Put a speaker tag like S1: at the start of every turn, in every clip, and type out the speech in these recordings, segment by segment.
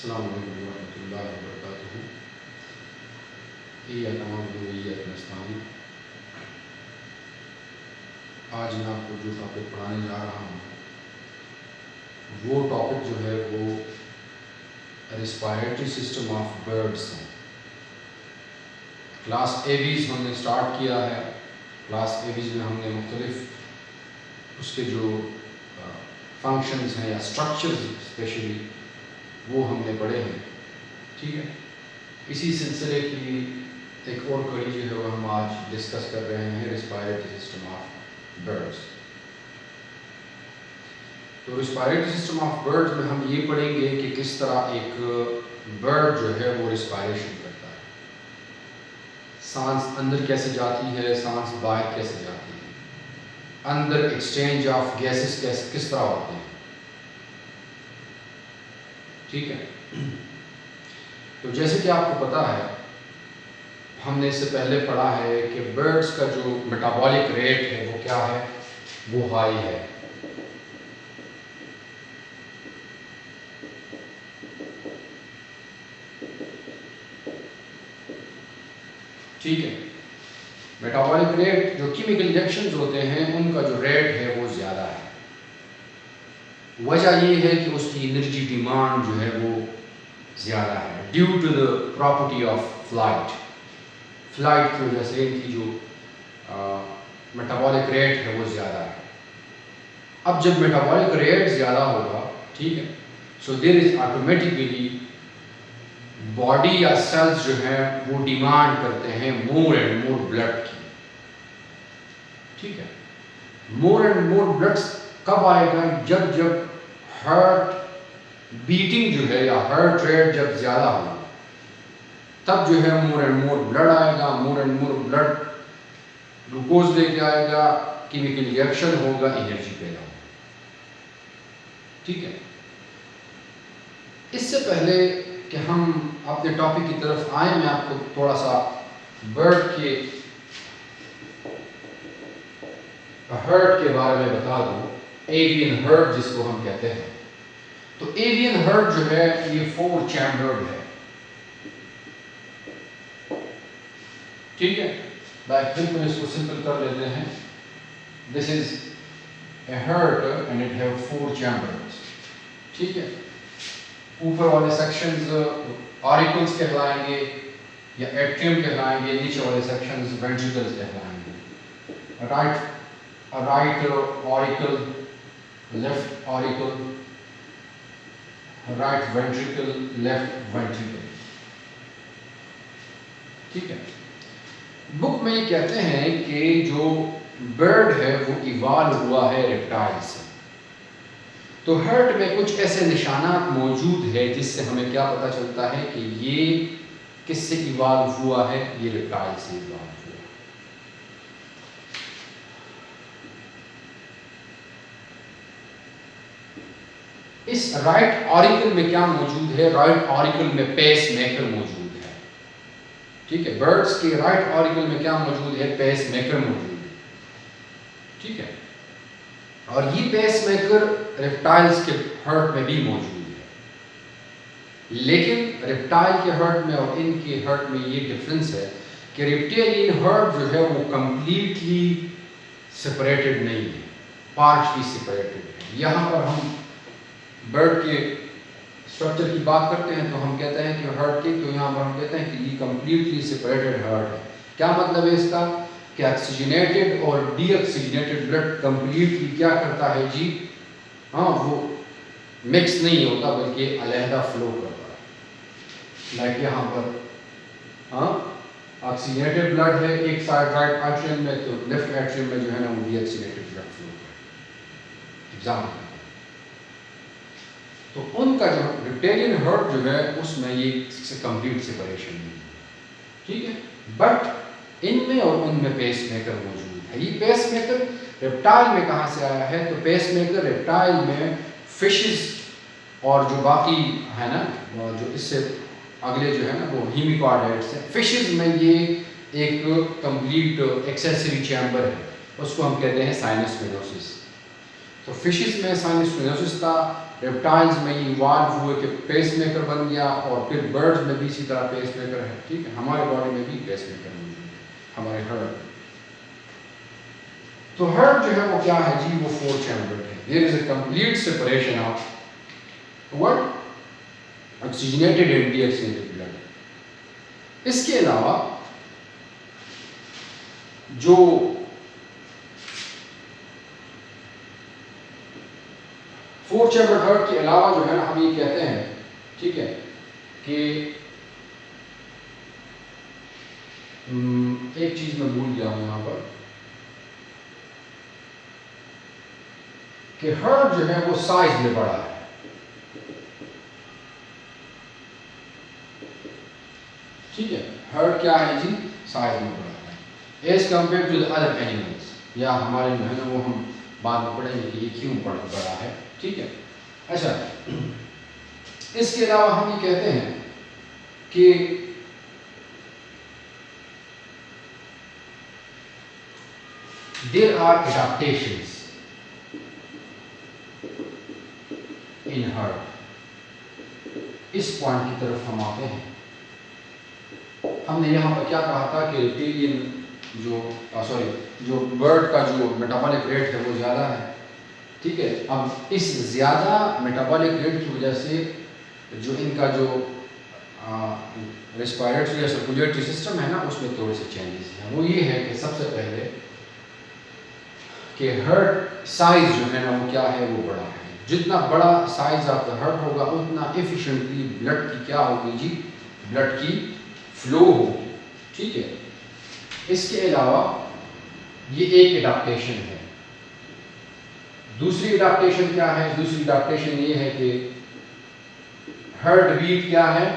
S1: अस्सलाम वालेकुम रहमतुल्लाहि व बरकातुहू। इय्याका नअबुदु व इय्याका नस्तईन। आज मैं आपको जो टॉपिक पढ़ाने जा रहा हूँ वो टॉपिक जो है वो रिस्पायरेटरी सिस्टम ऑफ बर्ड्स है। क्लास एवीज़ हमने स्टार्ट किया है। क्लास एवीज़ में हमने मुख्तलिफ उसके जो फंक्शंस हैं या स्ट्रक्चर्स स्पेशली वो हमने पढ़े हैं। ठीक है, इसी सिलसिले की एक और कड़ी जो है वो हम आज डिस्कस कर रहे हैं, रिस्पायरेटरी सिस्टम ऑफ बर्ड्स। तो रिस्पायरेटरी सिस्टम ऑफ बर्ड्स में हम ये पढ़ेंगे कि किस तरह एक बर्ड जो है वो रिस्पायरेशन करता है, सांस अंदर कैसे जाती है, सांस बाहर कैसे जाती है, अंदर एक्सचेंज ऑफ गैसेस किस तरह होते हैं। ठीक है, तो जैसे कि आपको पता है, हमने इससे पहले पढ़ा है कि बर्ड्स का जो मेटाबॉलिक रेट है वो क्या है, वो हाई है। ठीक है, मेटाबॉलिक रेट जो केमिकल रिएक्शंस होते हैं उनका जो रेट है वो ज़्यादा है। वजह ये है कि उसकी एनर्जी डिमांड जो है वो ज़्यादा है due to the property of flight की वजह से इनकी जो मेटाबॉलिक रेट है वो ज़्यादा है। अब जब मेटाबॉलिक रेट ज़्यादा होगा, ठीक है, so there is automatically body या सेल्स जो है वो डिमांड करते हैं मोर एंड मोर ब्लड की। ठीक है, मोर एंड मोर ब्लड कब आएगा, जब हार्ट बीटिंग जो है या हार्ट रेट जब ज़्यादा होगा तब जो है मोर एंड मोर ब्लड आएगा। More and more blood glucose लेके आएगा, केमिकल रिएक्शन होगा, एनर्जी पैदा होगा। ठीक है, इससे पहले कि हम अपने टॉपिक की तरफ आए, मैं आपको थोड़ा सा बर्ड के हर्ट के बारे में बता दूं, एवियन हर्ट जिसको हम कहते हैं। तो एवियन हर्ट जो है ये 4 चैम्बर्ड है। ठीक है, बिल्कुल इसको सिंपल कर लेते हैं। This is a heart and it have 4 chambers. ठीक है, ऊपर वाले सेक्शंस ऑरिकल्स कहलाएंगे या एट्रियम कहलाएंगे, नीचे वाले सेक्शंस वेंट्रिकल्स कहलाएंगे। Right auricle, left auricle, right ventricle, left ventricle. ठीक है, बुक में ये कहते हैं कि जो बर्ड है वो इवॉल्व हुआ है रेप्टाइल से। तो हर्ट में कुछ ऐसे निशानात मौजूद है जिससे हमें क्या पता चलता है कि ये किससे इवॉल्व हुआ है, ये रेप्टाइल से इवॉल्व हुआ। इस राइट ऑरिकल में क्या मौजूद है, राइट ऑरिकल में पेस मेकर मौजूद है। ठीक है, बर्ड्स के राइट ऑरिकल में क्या मौजूद है, पेस मेकर मौजूद है। ठीक है, और ये पेस मेकर रेप्टाइल्स के हर्ट में भी मौजूद है। लेकिन रेप्टाइल के हर्ट में और इनके हर्ट में ये डिफरेंस है कि रेप्टेलियन हर्ट जो है वो कंप्लीटली सेपरेटेड नहीं है, पार्शली सेपरेटेड है। यहाँ पर हम बर्ड के स्ट्रक्चर की बात करते हैं तो हम कहते हैं कि हर्ट की, तो यहाँ पर हम कहते हैं कि ये कंप्लीटली सेपरेटेड हर्ट है। क्या मतलब है इसका कि ऑक्सीजनेटेड और डीऑक्सीजनेटेड ब्लड कंप्लीटली क्या करता है जी, हाँ, वो मिक्स नहीं होता बल्कि अलहदा फ्लो करता है। लाइक यहाँ पर हाँ ऑक्सीजनेटेड ब्लड है एक साइड राइट एट्रियम में, तो लेफ्ट एट्रियम में जो है ना वो डीऑक्सीजनेटेड ब्लड फ्लो करता है। एग्जाम्पल, तो उनका जो रेप्टेलियन हर्ट जो है उसमें ये कंप्लीट सेपरेशन नहीं है। ठीक है, बट इनमें और उनमें पेस मेकर मौजूद है। ये पेस मेकर रेप्टाइल में कहाँ से आया है, तो पेस मेकर रेप्टाइल में फिशेस और जो बाकी है ना, जो इससे अगले जो है ना वो हेमिकॉर्डेट्स हैं। फिशेस में ये एक कंप्लीट एक्सेसरी चैम्बर है, उसको हम कहते हैं साइनस वेनोसिस। तो फिशेस में साइनस वेनोसिस था, रेप्टाइल्स में इवॉल्व हुए कि पेस मेकर बन गया, और फिर बर्ड्स में भी इसी तरह पेस मेकर है, ठीक है। हमारे बॉडी में भी पेस मेकर मौजूद है, हमारे हार्ट। तो हार्ट जो है वो क्या है जी, वो 4 चैम्बर्ड है। There is a complete separation of what oxygenated and deoxygenated blood. इसके अलावा जो फोर चैम्बर्ड हार्ट के अलावा जो है ना, हम ये कहते हैं, ठीक है, कि एक चीज मैं भूल गया हूं यहां पर, कि हार्ट जो है वो साइज में बड़ा है, ठीक है। हार्ट क्या है जी, साइज में बड़ा है as compare to the other animals, या हमारे जो है ना वो हम बाद में पढ़ेंगे कि ये क्यों बड़ा है, ठीक है। अच्छा, इसके अलावा हम ये कहते हैं कि there are adaptations in heart। इस पॉइंट की तरफ हम आते हैं। हमने यहाँ पर क्या कहा था कि रेप्टिलियन जो बर्ड का जो मेटाबॉलिक रेट है वो ज़्यादा है, ठीक है। अब इस ज़्यादा मेटाबॉलिक रेट की वजह से जो इनका जो रेस्पिरेटरी या सर्कुलेटरी सिस्टम है ना, उसमें थोड़े से चेंजेस हैं। वो ये है कि सबसे पहले कि हार्ट साइज जो है ना वो क्या है, वो बड़ा है। जितना बड़ा साइज ऑफ द हार्ट होगा उतना एफिशिएंटली ब्लड की क्या होगी जी, ब्लड की फ्लो होगी, ठीक है। इसके अलावा ये एक एडाप्टेशन है। दूसरी एडाप्टेशन क्या है, दूसरी एडाप्टेशन ये है कि हार्ट बीट क्या है,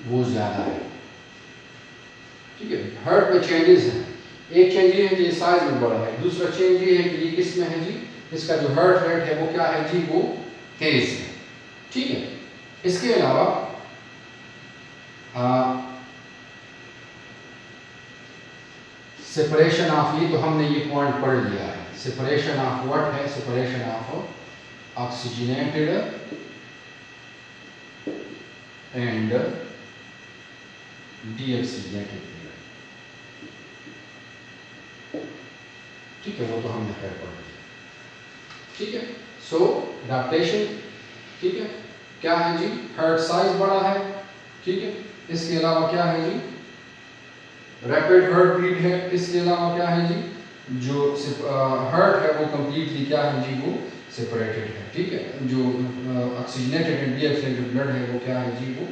S1: वो ज्यादा है, ठीक है। हार्ट में चेंजेस हैं। एक चेंज ये है कि ये साइज में बड़ा है, दूसरा चेंज ये है कि ये किस में है जी, इसका जो हार्ट रेट है वो क्या है जी, वो तेज है, ठीक है। इसके अलावा सेपरेशन ऑफ, ये तो हमने ये पॉइंट पढ़ लिया है। सेपरेशन ऑफ व्हाट है, separation of oxygenated and deoxygenated, ठीक है, वो तो हमने खैर पढ़ लिया, ठीक है। सो एडाप्टेशन, ठीक है, क्या है जी, हार्ट साइज बड़ा है, ठीक है। इसके अलावा क्या है जी, रैपिड हार्ट बीट है। इसके अलावा क्या है जी, जो हार्ट है वो कंप्लीटली क्या है जी, वो सेपरेटेड है, ठीक है। जो ऑक्सीजनेटेड एंड डीऑक्सीजनेटेड ब्लड है वो क्या है जी, वो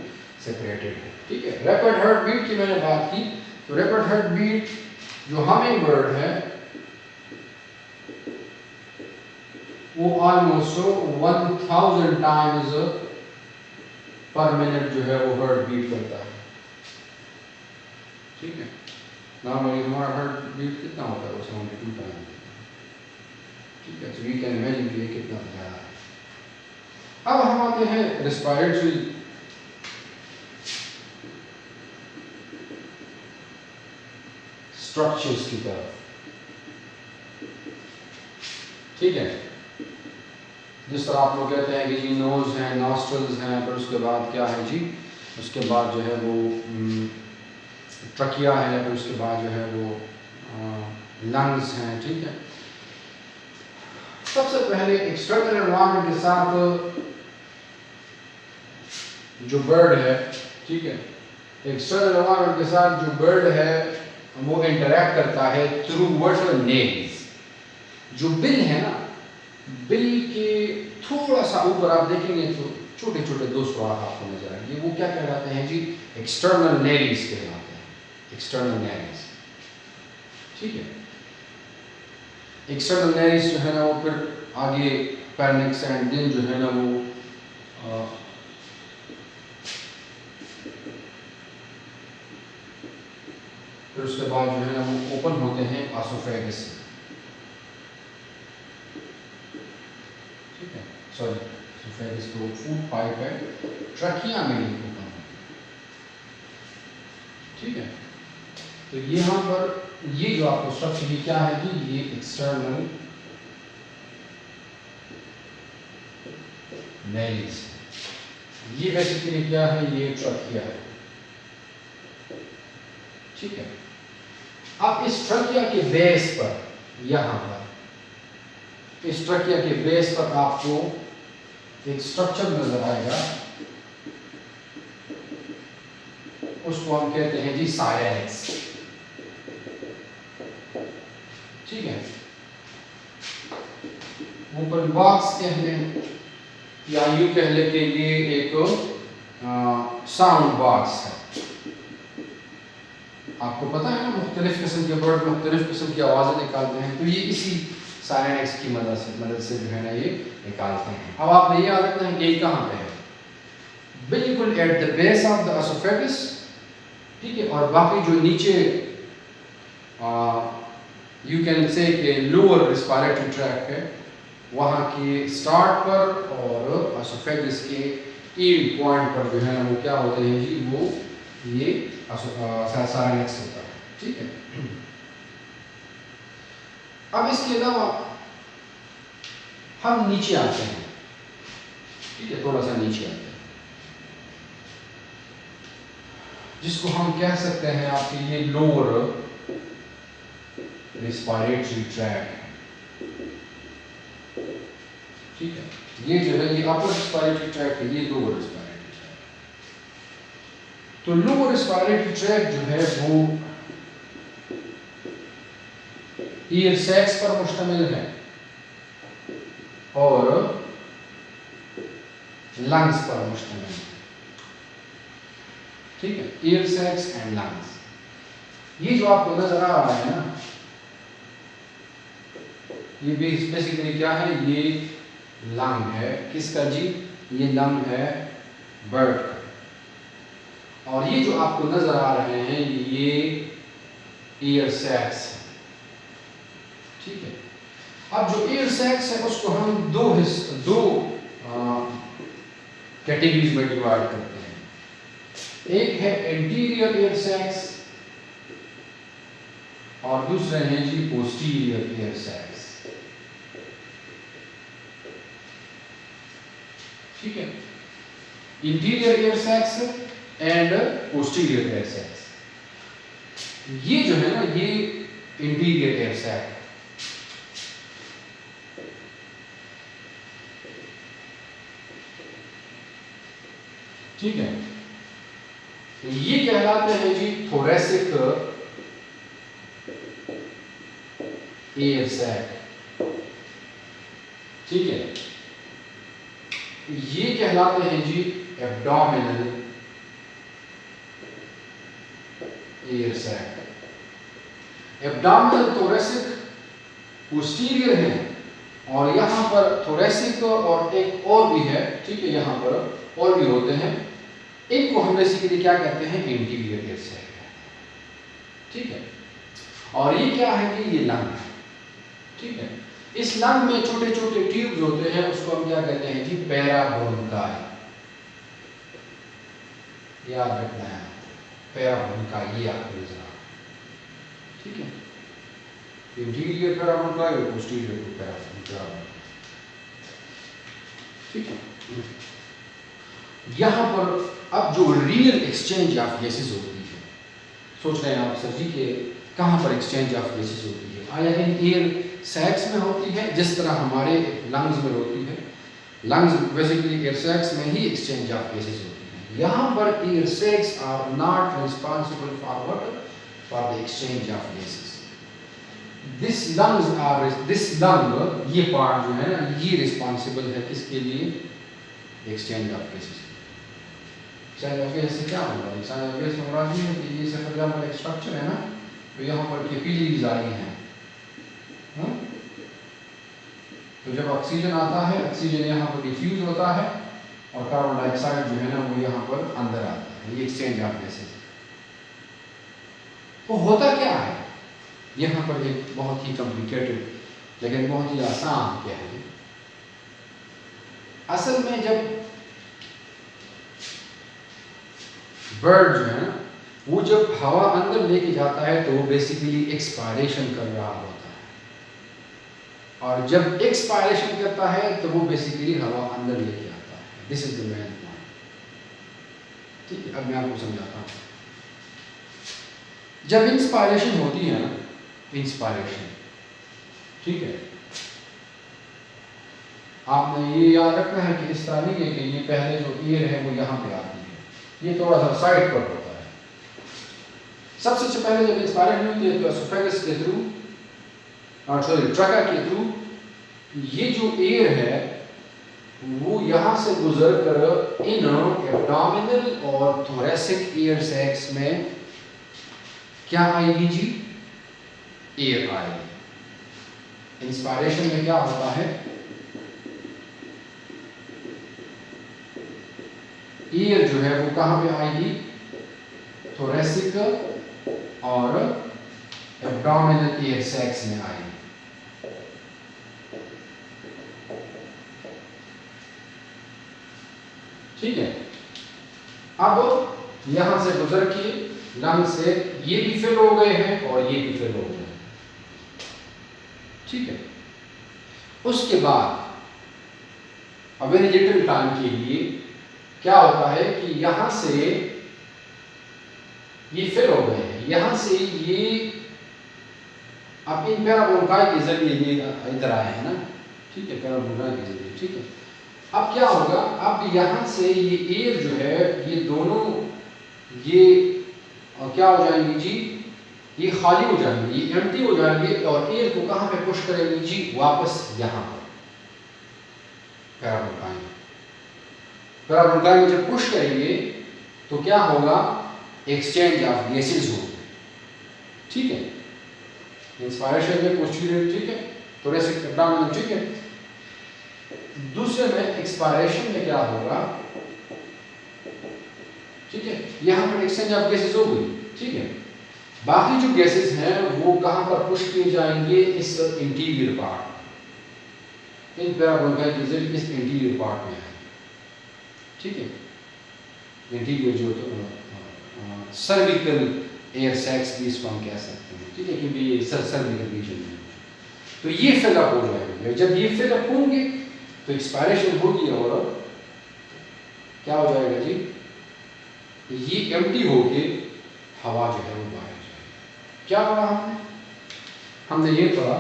S1: सेपरेटेड है, ठीक है। रैपिड हार्ट बीट की मैंने बात की, तो रैपिड हार्ट बीट जो हमिंग बर्ड है वो ऑलमोस्ट 1000 टाइम्स पर मिनट जो है वो हार्ट बीट करता है, ठीक है। नॉर्मली हमारा हार्ट बीट कितना होता है, वो 72 टाइम्स, ठीक है। तो यू कैन इमेजिन कि ये कितना ज़्यादा है। अब हम आते हैं रेस्पिरेटरी स्ट्रक्चर्स की तरफ, ठीक है। जिस तरह आप लोग कहते हैं कि जी नोज है, नॉस्ट्रल्स हैं, फिर उसके बाद क्या है जी, उसके बाद जो है वो ट्रकिया है, फिर उसके बाद जो है वो लंग्स हैं, ठीक है। सबसे पहले एक्सटर्नल एनवायरनमेंट के साथ जो बर्ड है, ठीक है, एक्सटर्नल एनवायरनमेंट के साथ जो बर्ड है वो इंटरैक्ट करता है थ्रू व्हाट नेल्स। जो बिल है ना, बिल के थोड़ा सा ऊपर आप देखेंगे तो छोटे छोटे 2 सुराख आपको नजर आएंगे, वो क्या कहलाते हैं जी, एक्सटर्नल नेल्स कहलाते हैं, एक्सटर्नल नेल्स, ठीक है। एक्सटर्नल नेल्स जो है ना वो फिर आगे पैरनिक्स एंड देन जो है ना वो फिर उसके बाद जो है ना वो ओपन होते हैं एसोफेगस से, ठीक है। सॉरी, एसोफेगस तो फूड पाइप है, ट्रकिया में नहीं ओपन होते, ठीक है। तो यहाँ पर ये जो आपको स्ट्रक्चर ये क्या है कि ये एक्सटर्नल नेल्स। ये बेसिकली क्या है, ये ट्रकिया है, ठीक है। अब इस ट्रकिया के बेस पर, यहां पर इस ट्रकिया के बेस पर आपको एक स्ट्रक्चर नजर आएगा, उसको हम कहते हैं जी सायरेनिक्स, ठीक है। ओपन बॉक्स कह लें या यूं कह लें कि ये एक साउंड बॉक्स है। आपको पता है ना, मुख्तलिफ किस्म के बर्ड मुख्तलिफ किस्म की आवाज़ें निकालते हैं, तो ये इसी सायरेनिक्स की मदद से जो है ना ये निकालते हैं। अब आपने ये याद रखना है कि ये कहाँ पे है, बिल्कुल at the base of the oesophagus, ठीक है। और बाकी जो नीचे यू कैन से कि लोअर रिस्पायरेटरी ट्रैक है, वहाँ के स्टार्ट पर और एसोफेगस के एंड पॉइंट पर जो है वो क्या होते हैं जी, वो ये सायरेनिक्स होता है, ठीक है। अब इसके अलावा हम नीचे आते हैं, ठीक है, थोड़ा सा नीचे आते हैं, जिसको हम कह सकते हैं आपके ये लोअर रिस्पायरेटरी ट्रैक, ठीक है। ये जो है ये अपर रिस्पायरेटरी ट्रैक है, ये लोअर रिस्पायरेटरी ट्रैक। तो लोअर रिस्पायरेटरी ट्रैक जो है वो ईयर सैक्स पर मुश्तमिल है और लंग्स पर मुश्तमिल है, ठीक है। ईयर सैक्स एंड लंग्स, ये जो आपको नजर आ रहा है ना, ये बेसिकली क्या है, ये लंग है, किसका जी, ये लंग है बर्ड का। और ये जो आपको नजर आ रहे हैं ये ईयर सैक्स है, ठीक है। अब जो ईयर सैक्स है उसको हम दो कैटेगरीज में डिवाइड करते हैं। एक है एंटीरियर ईयर सैक्स और दूसरे हैं जी पोस्टीरियर ईयर सैक्स, ठीक है। Interior air sacs and posterior air sacs, ये जो है ना ये इंटीरियर ईयर सैक है, ठीक है। ये कहलाते हैं जी थोरेसिक ईयर सैक, ठीक है। ये कहलाते हैं जी abdominal air sac. Abdominal thoracic posterior है और यहाँ पर थोरेसिक और एक और भी है, ठीक है, यहाँ पर और भी होते हैं। इनको हम बेसिकली क्या कहते हैं, इंटीरियर ईयर सैक, ठीक है। और ये क्या है कि ये लंग है, ठीक है। इस लंग में छोटे छोटे ट्यूब्स होते हैं, उसको हम क्या कहते हैं जी, पैराब्रोंकाई, याद रखना है, पैराब्रोंकाई, ये आपको नजर आ, ठीक है। इंटीरियर पैराब्रोंकाई और पोस्टीरियर पैराब्रोंकाई, ठीक है। यहाँ पर अब जो रियल एक्सचेंज ऑफ गैसेस होती है, सोच रहे हैं आप सर जी कि कहाँ पर एक्सचेंज ऑफ गैसेस होती है, आया इन ईयर सैक्स में होती है जिस तरह हमारे लंग्स में होती है। लंग्स बेसिकली ईयर सैक्स में ही एक्सचेंज ऑफ गैसेस होती है। यहाँ पर air sacs are not responsible for what, for the exchange of gases. This lung, ये पार्ट जो है ना, ये रिस्पॉन्सिबल है किसके लिए, exchange of gases. Exchange of gas से क्या होगा, एक्सचेंज ऑफ गैस में मुराद ये है कि ये फॉर एग्जाम्पल एक स्ट्रक्चर है ना, तो यहाँ पर कैपिलरीज आई हैं, तो जब ऑक्सीजन आता है, ऑक्सीजन यहाँ पर डिफ्यूज होता है और कार्बन डाइऑक्साइड जो है ना वो यहाँ पर अंदर आता है, ये एक्सचेंज ऑफ गैसेस। तो होता क्या है यहाँ पर, एक बहुत ही कॉम्प्लिकेटेड लेकिन बहुत ही आसान क्या है, असल में जब बर्ड जो है ना, वो जब हवा अंदर लेके जाता है तो वो बेसिकली एक्सपायरेशन कर रहा होता है, और जब एक्सपायरेशन करता है तो वो बेसिकली हवा अंदर लेके आता है। This is the main point. ठीक है, अब मैं आपको समझाता हूँ। जब इंस्पायरेशन होती है ना, इंस्पायरेशन, ठीक है, आपने ये याद रखना है कि इस तरह नहीं है कि ये पहले जो ईयर है वो यहाँ पे आती है, ये थोड़ा सा साइड पर होता है। सबसे पहले जब इंस्पायरेशन होती है तो एसोफेगस के थ्रू, सॉरी ट्रका के थ्रू, ये जो एयर है वो यहाँ से गुजर कर इनर एब्डोमिनल और थोरेसिक एयर सैक्स में क्या आएगी जी? एयर आएगी। इंस्पायरेशन में क्या होता है? एयर जो है वो कहाँ पे आएगी? थोरेसिक और एब्डोमिनल एयर सैक्स में आएगी। ठीक है, अब यहां से गुजर के लंग से ये भी फिल हो गए हैं और ये भी फिल हो गए हैं। ठीक है, उसके बाद अब वेरी लिटिल टाइम के लिए क्या होता है कि यहां से ये फिल हो गए हैं, यहां से ये अब इन पैराब्रोंकाई के जरिए ये इधर आए हैं ना। ठीक है, पैराब्रोंकाई के जरिए। ठीक है, अब क्या होगा? अब यहाँ से ये एयर जो है ये दोनों ये क्या हो जाएंगे जी? ये खाली हो जाएंगे, ये एम्प्टी हो जाएंगे और एयर को कहाँ पे पुश करेंगे जी? वापस यहाँ पर पैराब्रोंकाई। पैराब्रोंकाई में जब पुश करेंगे तो क्या होगा? एक्सचेंज ऑफ गैसेज होगी। ठीक है, इंस्पायरेशन में पोस्टीरियर, ठीक है, थोरेसिक एब्डोमिनल, ठीक है। दूसरे में एक्सपायरेशन में क्या होगा? ठीक है, यहां पर एक्सचेंज ऑफ गैसेस हो गई। ठीक है, बाकी जो गैसेस हैं वो कहां पर पुश किए जाएंगे? इस इंटीरियर पार्ट, इन पैराब्रोंकाई के जरिए इस इंटीरियर पार्ट में है। ठीक है, इंटीरियर जो सर्विकल एयर सैक्स भी इसको हम कह सकते हैं। ठीक है, क्योंकि ये सर्विकल रीजन है। तो ये फिलअप हो जाएंगे। जब ये फिलअप होंगे तो एक्सपायरेशन होगी और क्या हो जाएगा जी? ये एम्प्टी होके हवा जो है वो बाहर जाएगी। क्या पढ़ा हमने? हमने ये पढ़ा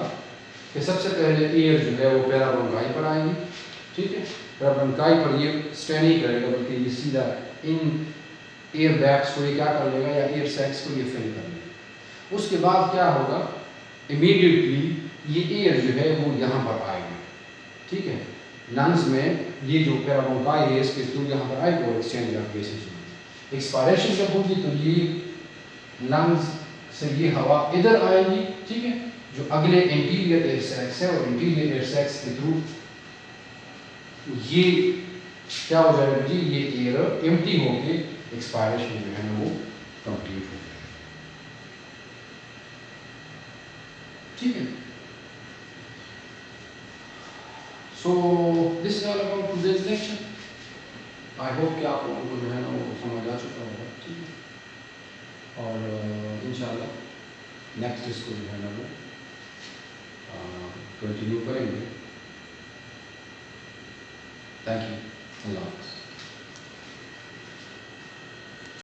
S1: कि सबसे पहले एयर जो है वो पैराब्रोंकाई पर आएगी। ठीक है, पैराब्रोंकाई पर ये स्टे नहीं करेगा बल्कि ये सीधा इन एयर बैग्स को ये क्या कर लेगा या एयर सैक्स को ये फिल कर लेगा। उसके बाद क्या होगा? इमीडिएटली ये एयर जो है वो यहाँ पर आएगी। ठीक है, लंग्स में ये जो पैराब्रोंकाई है इसके थ्रू यहाँ पर आएगी और एक्सचेंज ऑफ गैसेज होगी। एक्सपायरेशन जब होगी तो ये लंग्स से ये हवा इधर आएगी। ठीक है, जो अगले इंटीरियर एयर सैक्स है और इंटीरियर एयर सैक्स के थ्रू ये क्या हो जाएगा जी? ये एयर एम्प्टी होके एक्सपायरेशन जो है वो कंप्लीट हो जाएगा। ठीक है, so this is all about today's lecture. I hope कि आप लोगों को जो है ना वो समझ आ चुका होगा। ठीक है, और इंशाल्लाह नेक्स्ट इसको जो है ना वो कंटिन्यू करेंगे। थैंक यू, अल्लाह हाफ़िज़।